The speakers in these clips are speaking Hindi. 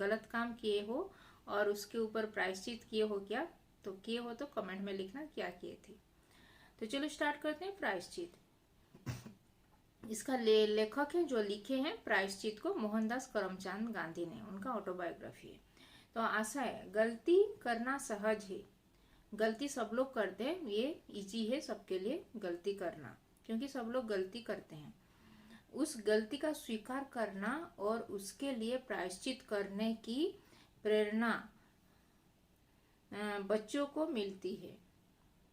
गलत काम किए हो और उसके ऊपर प्रायश्चित किए हो क्या, तो किए हो तो कमेंट में लिखना क्या किए थे। तो चलो स्टार्ट करते हैं प्रायश्चित। इसका लेखक है, जो लिखे हैं प्रायश्चित को, मोहनदास करमचंद गांधी ने, उनका ऑटोबायोग्राफी है। तो आशा है, गलती करना सहज है, गलती सब लोग करते हैं, ये इजी है सबके लिए गलती करना, क्योंकि सब लोग गलती करते हैं। उस गलती का स्वीकार करना और उसके लिए प्रायश्चित करने की प्रेरणा बच्चों को मिलती है,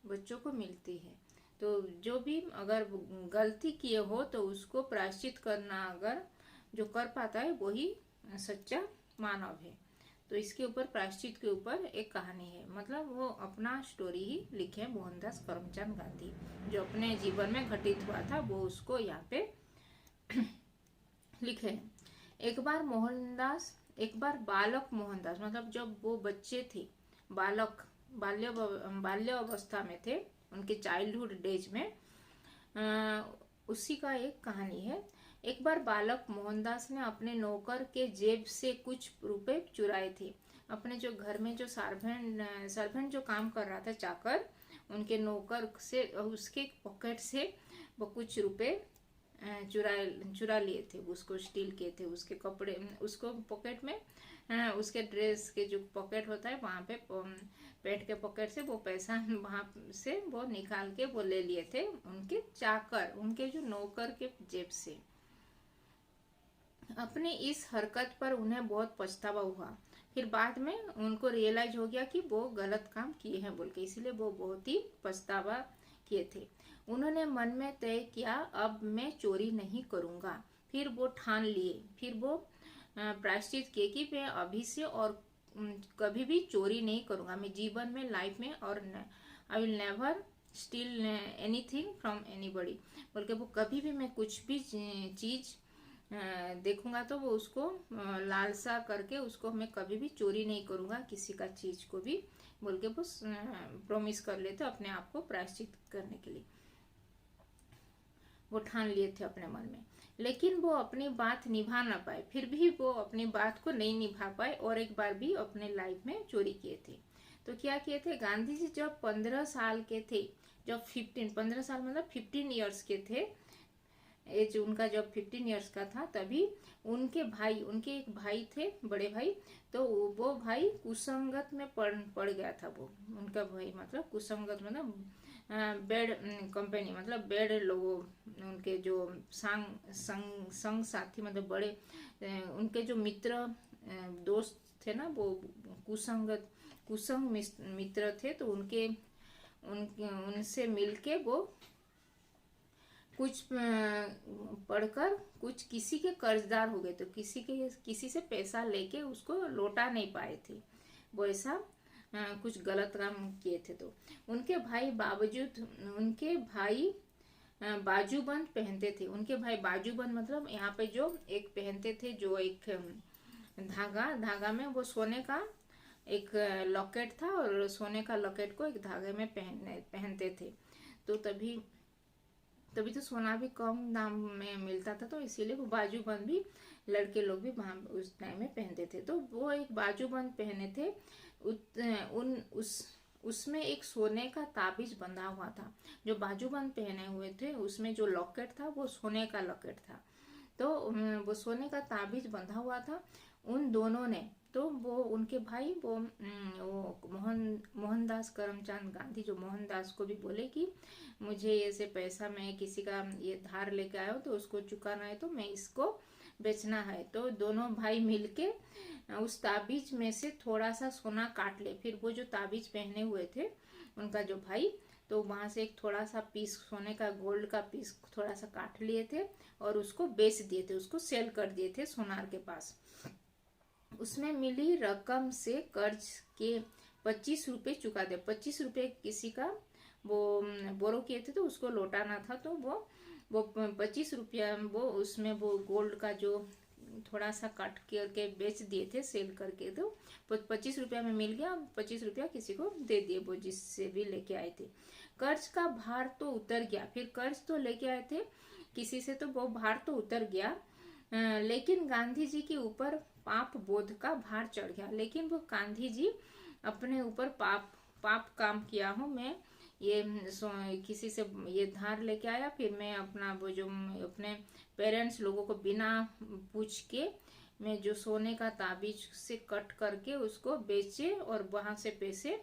बच्चों को मिलती है। तो जो भी अगर गलती किए हो तो उसको प्रायश्चित करना अगर जो कर पाता है वही सच्चा मानव है। तो इसके ऊपर प्रायश्चित के ऊपर एक कहानी है, मतलब वो अपना स्टोरी ही लिखे हैं मोहनदास करमचंद गांधी, जो अपने जीवन में घटित हुआ था वो उसको यहाँ पे लिखे हैं। एक बार बालक मोहनदास, मतलब जब वो बच्चे थे, बालक बाल्य अवस्था में थे, उनके चाइल्डहुड डेज में, उसी का एक कहानी है। एक बार बालक मोहनदास ने अपने नौकर के जेब से कुछ रुपए चुराए थे। अपने जो घर में जो सर्वेंट जो काम कर रहा था, चाकर, उनके नौकर से, उसके पॉकेट से वो कुछ रुपए चुरा लिए थे, उसको स्टील किए थे। उसके कपड़े, उसको पॉकेट में, उसके ड्रेस के जो पॉकेट होता है वहाँ पे, पेट के पॉकेट से वो पैसा वहाँ से वो निकाल के वो ले लिए थे, उनके चाकर, उनके जो नौकर के जेब से। अपने इस हरकत पर उन्हें बहुत पछतावा हुआ। फिर बाद में उनको रियलाइज हो गया कि वो गलत काम किए हैं बोल के, इसीलिए वो बहुत ही पछतावा किए थे। उन्होंने मन में तय किया, अब मैं चोरी नहीं करूंगा। फिर वो ठान लिए, फिर वो प्रायश्चित किए कि मैं अभी से और कभी भी चोरी नहीं करूंगा, मैं जीवन में, लाइफ में, और I will never steel anything from anybody बोल के, वो कभी भी मैं कुछ भी चीज देखूंगा तो वो उसको लालसा करके उसको मैं कभी भी चोरी नहीं करूंगा, किसी का चीज को भी बोल के वो प्रॉमिस कर लेते अपने आप को प्रायश्चित करने के लिए। वो ठान लिए थे अपने मन में, लेकिन वो अपनी बात निभा ना पाए। फिर भी वो अपनी बात को नहीं निभा पाए और एक बार भी अपने लाइफ में चोरी किए थे। तो क्या किए थे, गांधी जी जब 15 साल के थे, जब 15 साल मतलब 15 ईयर्स के थे, एज उनका जब 15 ईयर्स का था, तभी उनके एक भाई थे, बड़े भाई, तो वो भाई कुसंगत में पड़ गया था। वो उनका भाई मतलब कुसंगत मतलब बेड कंपनी, मतलब बेड लोगों, उनके जो संग साथी, मतलब बड़े उनके जो मित्र दोस्त थे ना, वो कुसंग मित्र थे। तो उनसे मिलके वो कुछ पढ़कर कुछ किसी के कर्जदार हो गए, तो किसी से पैसा लेके उसको लौटा नहीं पाए थे, वो ऐसा कुछ गलत काम किए थे। तो उनके भाई बाजूबंद पहनते थे। उनके भाई बाजूबंद मतलब यहाँ पे जो एक पहनते थे, जो एक धागा में वो सोने का एक लॉकेट था, और सोने का लॉकेट को एक धागे में पहनते थे। तो तभी तो सोना भी कम दाम में मिलता था, तो इसीलिए वो बाजूबंद भी लड़के लोग भी वहाँ उस टाइम में पहनते थे। तो वो एक बाजूबंद पहने थे, उसमें एक सोने का ताबीज बंधा हुआ था। जो बाजूबंद पहने हुए थे उसमें जो लॉकेट था वो सोने का लॉकेट था, तो वो सोने का ताबीज बंधा हुआ था उन दोनों ने। तो वो उनके भाई वो मोहनदास करमचंद गांधी, जो मोहनदास को भी बोले कि मुझे ऐसे पैसा, मैं किसी का ये धार लेके आया हूँ तो उसको चुकाना है, तो मैं इसको बेचना है। तो दोनों भाई मिलके उस ताबीज में से थोड़ा सा सोना काट ले। फिर वो जो ताबीज पहने हुए थे उनका जो भाई, तो वहां से एक थोड़ा सा पीस, सोने का गोल्ड का पीस थोड़ा सा काट लिए थे और उसको बेच दिए थे, उसको सेल कर दिए थे सोनार के पास। उसमें मिली रकम से कर्ज के 25 रुपए चुका दे। 25 रुपए किसी का वो बोरो किए थे तो उसको लौटाना था, तो वो 25 रुपया वो उसमें वो गोल्ड का जो थोड़ा सा काट करके बेच दिए थे सेल करके, तो 25 रुपया में मिल गया। 25 रुपया किसी को दे दिए वो जिससे भी लेके आए थे। कर्ज का भार तो उतर गया, फिर कर्ज तो लेके आए थे किसी से, तो वो भार तो उतर गया, लेकिन गांधी जी के ऊपर पाप बोध का भार चढ़ गया। लेकिन वो गांधी जी अपने ऊपर पाप काम किया हूँ, मैं ये किसी से ये धार लेके आया, फिर मैं अपना वो जो अपने पेरेंट्स लोगों को बिना पूछ के मैं जो सोने का ताबीज से कट करके उसको बेचे और वहां से पैसे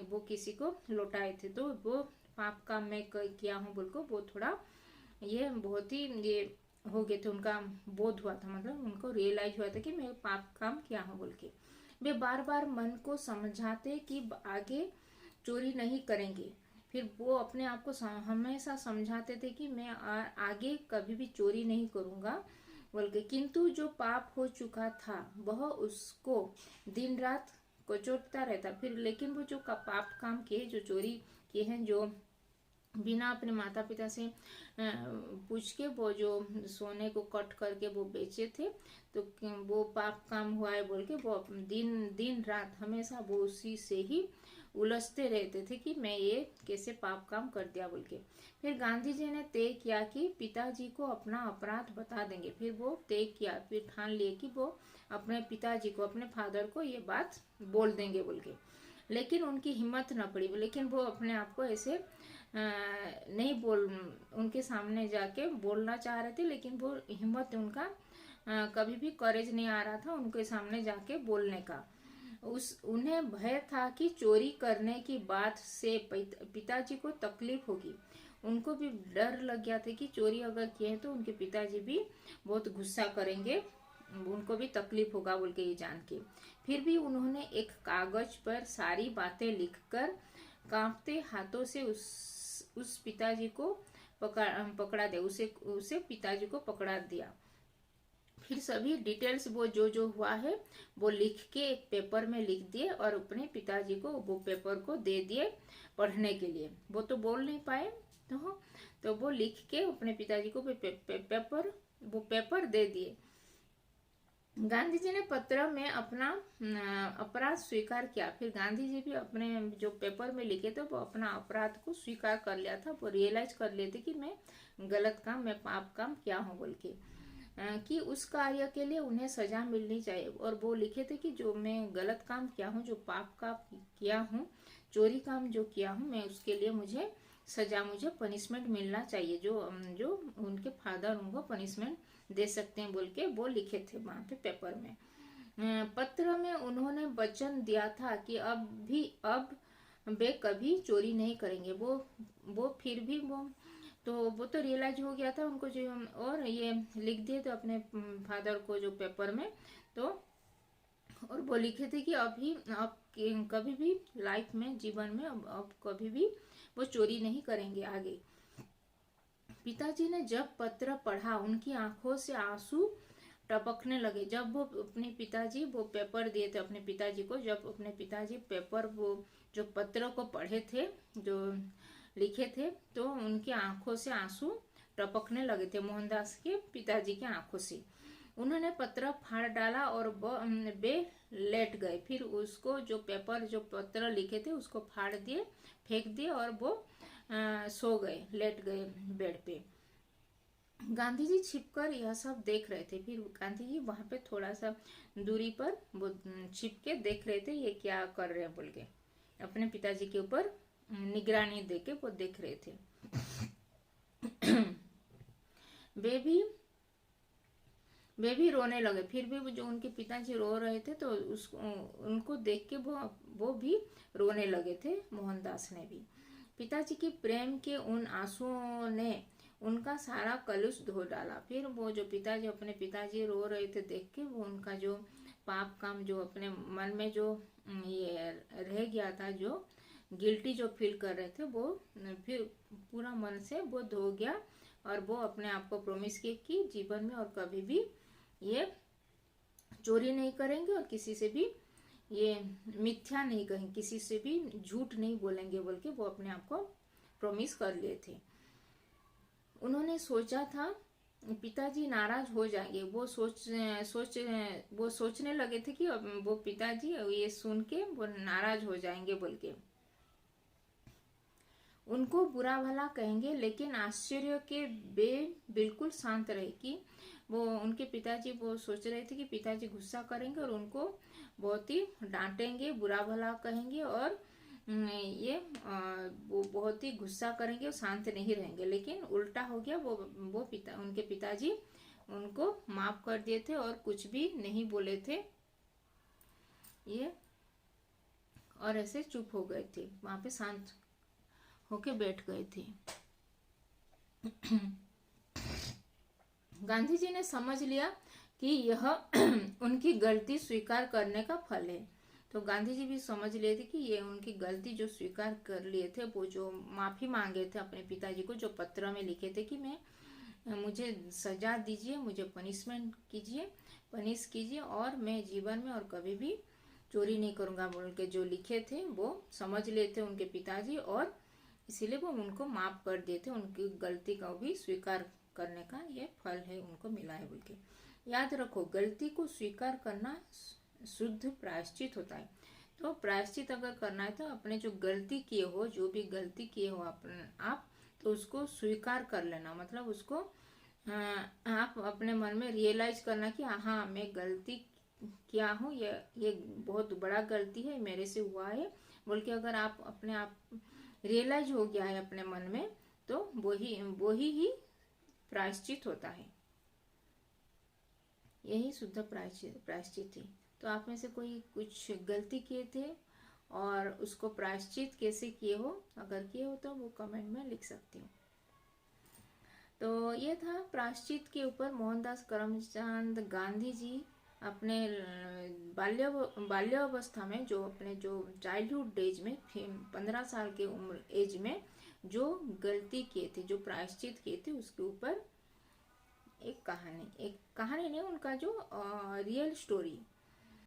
वो किसी को लौटाए थे। तो वो पाप काम मैं किया हूँ बोल को वो थोड़ा ये बहुत ही ये हो गए थे, उनका बोध हुआ था, मतलब उनको रियलाइज हुआ था कि मैं पाप काम किया हूँ बोल के। वे बार बार मन को समझाते कि आगे चोरी नहीं करेंगे। फिर वो अपने आप को हमेशा समझाते थे कि मैं आगे कभी भी चोरी नहीं करूँगा बोल के। किंतु जो पाप हो चुका था वह उसको दिन रात कोचोटता रहता। फिर लेकिन वो जो पाप काम किए, जो चोरी किए हैं, जो बिना अपने माता पिता से पूछ के वो जो सोने को कट करके वो बेचे थे, तो वो पाप काम हुआ है बोल के वो दिन रात हमेशा वो उसी से ही उलझते रहते थे कि मैं ये कैसे पाप काम कर दिया बोल के। फिर गांधी जी ने तय किया कि पिताजी को अपना अपराध बता देंगे। फिर वो तय किया, फिर ठान लिए कि वो अपने पिताजी को, अपने फादर को ये बात बोल देंगे बोल के। लेकिन उनकी हिम्मत न पड़ी, लेकिन वो अपने आप को ऐसे नहीं उनके सामने जाके बोलना चाह रहे थे, लेकिन वो हिम्मत उनका कभी भी करेज नहीं आ रहा था उनके सामने जाके बोलने का। उन्हें भय था कि चोरी करने की बात से पिताजी को तकलीफ होगी। उनको भी डर लग गया था कि चोरी अगर किए तो उनके पिताजी भी बहुत गुस्सा करेंगे, उनको भी तकलीफ होगा बोल के ये जान के। फिर भी उन्होंने एक कागज पर सारी बातें लिखकर कांपते हाथों से उस पिताजी को पकड़ा दिया, उसे पिताजी को पकड़ा दिया। फिर सभी डिटेल्स वो जो हुआ है वो लिख के एक पेपर में लिख दिए और अपने पिताजी को वो पेपर को दे दिए पढ़ने के लिए। वो तो बोल नहीं पाए, तो वो लिख के अपने पिताजी को वो पेपर दे दिए। गांधी जी ने पत्र में अपना अपराध स्वीकार किया। फिर गांधी जी भी अपने जो पेपर में लिखे थे वो अपना अपराध को स्वीकार कर लिया था, वो रियलाइज कर लेते कि मैं गलत काम, मैं पाप काम किया हूँ बोल के, कि उस कार्य के लिए उन्हें सजा मिलनी चाहिए। और वो लिखे थे कि जो मैं गलत काम किया हूँ, जो पाप का किया हूँ, चोरी काम जो किया हूँ, मैं उसके लिए मुझे सजा, मुझे पनिशमेंट मिलना चाहिए, जो उनके फादर उनको पनिशमेंट दे सकते हैं बोल के वो लिखे थे वहां पे पेपर में। पत्र में उन्होंने वचन दिया था कि अब वे कभी चोरी नहीं करेंगे। वो फिर भी वो तो रियलाइज हो गया था उनको जो, और ये लिख दिए थे अपने फादर को जो पेपर में। तो और वो लिखे थे कि अब कभी भी लाइफ में, जीवन में अब कभी भी वो चोरी नहीं करेंगे आगे। पिताजी ने जब पत्र पढ़ा उनकी आंखों से आंसू टपकने लगे। जब वो अपने पिताजी वो पेपर दिए थे अपने पिताजी को, जब अपने पिताजी पेपर वो जो पत्र को पढ़े थे, जो लिखे थे, तो उनकी आंखों से आंसू टपकने लगे थे, मोहनदास के पिताजी की आंखों से। उन्होंने पत्र फाड़ डाला और वे लेट गए। फिर उसको जो पत्र लिखे थे उसको फाड़ दिए, फेंक दिए और वो सो गए, लेट गए बेड पे। गांधी जी छिपकर यह सब देख रहे थे। फिर गांधी जी वहां पे थोड़ा सा दूरी पर वो छिप के देख रहे थे ये क्या कर रहे हैं बोल के, अपने पिताजी के ऊपर निगरानी देके वो देख रहे थे। वे भी रोने लगे। फिर भी जो उनके पिताजी रो रहे थे तो उनको देख के वो भी रोने लगे थे, मोहनदास ने भी। पिताजी की प्रेम के उन आंसुओं ने उनका सारा कलुष धो डाला। फिर वो जो अपने पिताजी रो रहे थे देख के, वो उनका जो पाप काम जो अपने मन में जो ये रह गया था, जो गिल्टी जो फील कर रहे थे, वो फिर पूरा मन से वो धो गया। और वो अपने आप को प्रॉमिस किए कि जीवन में और कभी भी ये चोरी नहीं करेंगे और किसी से भी ये मिथ्या नहीं कहेंगे, किसी से भी झूठ नहीं बोलेंगे बोल के वो अपने आप को प्रॉमिस कर लिए थे। उन्होंने सोचा था पिताजी नाराज हो जाएंगे। वो सोचने लगे थे कि वो पिताजी ये सुन के वो नाराज हो जाएंगे बोल के, उनको बुरा भला कहेंगे। लेकिन आश्चर्य के वे बिल्कुल शांत रहे कि वो उनके पिताजी वो सोच रहे थे कि पिताजी गुस्सा करेंगे और उनको बहुत ही डांटेंगे, बुरा भला कहेंगे और ये वो बहुत ही गुस्सा करेंगे और शांत नहीं रहेंगे। लेकिन उल्टा हो गया, वो उनके पिताजी उनको माफ कर दिए थे और कुछ भी नहीं बोले थे ये, और ऐसे चुप हो गए थे, वहां पे शांत होके बैठ गए थे। गांधी जी ने समझ लिया कि यह उनकी गलती स्वीकार करने का फल है। तो गांधी जी भी समझ लिए थे कि ये उनकी गलती जो स्वीकार कर लिए थे, वो जो माफी मांगे थे अपने पिताजी को, जो पत्र में लिखे थे कि मुझे सजा दीजिए, मुझे पनिशमेंट कीजिए, पनिश कीजिए और मैं जीवन में और कभी भी चोरी नहीं करूंगा बोल के जो लिखे थे, वो समझ लेते उनके पिताजी और इसीलिए वो उनको माफ कर दिए थे। उनकी गलती का भी स्वीकार करने का ये फल है, उनको मिला है बोल के। याद रखो, गलती को स्वीकार करना शुद्ध प्रायश्चित होता है। तो प्रायश्चित अगर करना है तो अपने जो गलती किए हो, जो भी गलती किए हो आप तो उसको स्वीकार कर लेना, मतलब उसको आप अपने मन में रियलाइज करना कि हाँ मैं गलती किया हूँ, ये बहुत बड़ा गलती है, मेरे से हुआ है बोल के अगर आप अपने आप रियलाइज हो गया है अपने मन में, तो वही प्रायश्चित होता है। यही शुद्ध प्रायश्चित है। तो आप में से कोई कुछ गलती किए थे और उसको प्रायश्चित कैसे किए हो, अगर किए हो तो वो कमेंट में लिख सकते हो। तो ये था प्रायश्चित के ऊपर मोहनदास करमचंद गांधी जी अपने बाल्यावस्था में, जो अपने जो चाइल्डहुड डेज में 15 साल के उम्र एज में जो गलती किए थे, जो प्रायश्चित किए थे, उसके ऊपर एक कहानी नहीं, उनका जो रियल स्टोरी